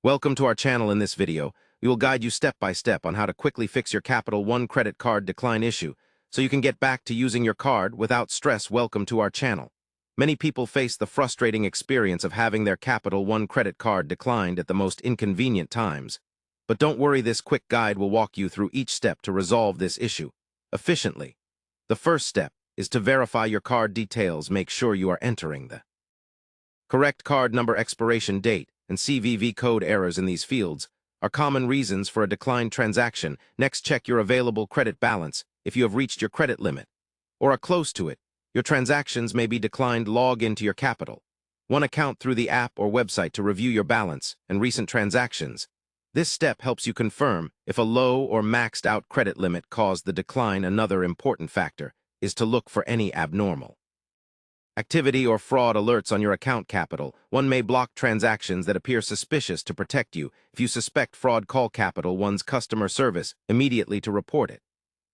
Welcome to our channel. In this video, we will guide you step by step on how to quickly fix your Capital One credit card decline issue so you can get back to using your card without stress. Welcome to our channel. Many people face the frustrating experience of having their Capital One credit card declined at the most inconvenient times. But don't worry, this quick guide will walk you through each step to resolve this issue efficiently. The first step is to verify your card details. Make sure you are entering the correct card number, expiration date, and CVV code. Errors in these fields are common reasons for a declined transaction. Next, check your available credit balance. If you have reached your credit limit or are close to it, your transactions may be declined. Log into your Capital One account through the app or website to review your balance and recent transactions. This step helps you confirm if a low or maxed out credit limit caused the decline. Another important factor is to look for any abnormal activity or fraud alerts on your account. Capital One may block transactions that appear suspicious. To protect you, if you suspect fraud, call Capital One's customer service immediately to report it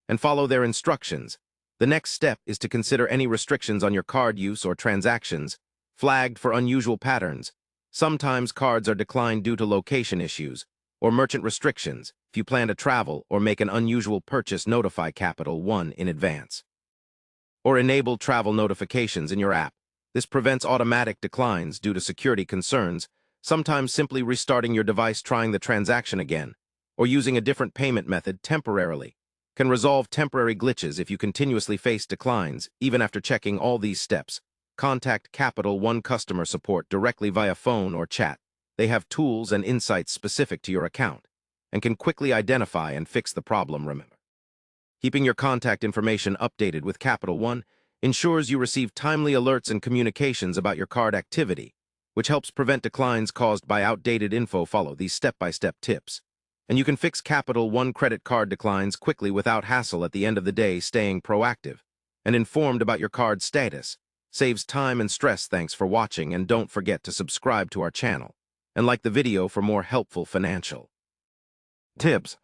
and follow their instructions. The next step is to consider any restrictions on your card use or transactions flagged for unusual patterns. Sometimes cards are declined due to location issues or merchant restrictions. If you plan to travel or make an unusual purchase, notify Capital One in advance or enable travel notifications in your app. This prevents automatic declines due to security concerns. Sometimes simply restarting your device, trying the transaction again, or using a different payment method temporarily can resolve temporary glitches. If you continuously face declines, even after checking all these steps, contact Capital One customer support directly via phone or chat. They have tools and insights specific to your account and can quickly identify and fix the problem. Remember, keeping your contact information updated with Capital One ensures you receive timely alerts and communications about your card activity, which helps prevent declines caused by outdated info. Follow these step-by-step tips, and you can fix Capital One credit card declines quickly without hassle. At the end of the day, staying proactive and informed about your card status saves time and stress. Thanks for watching, and don't forget to subscribe to our channel and like the video for more helpful financial tips.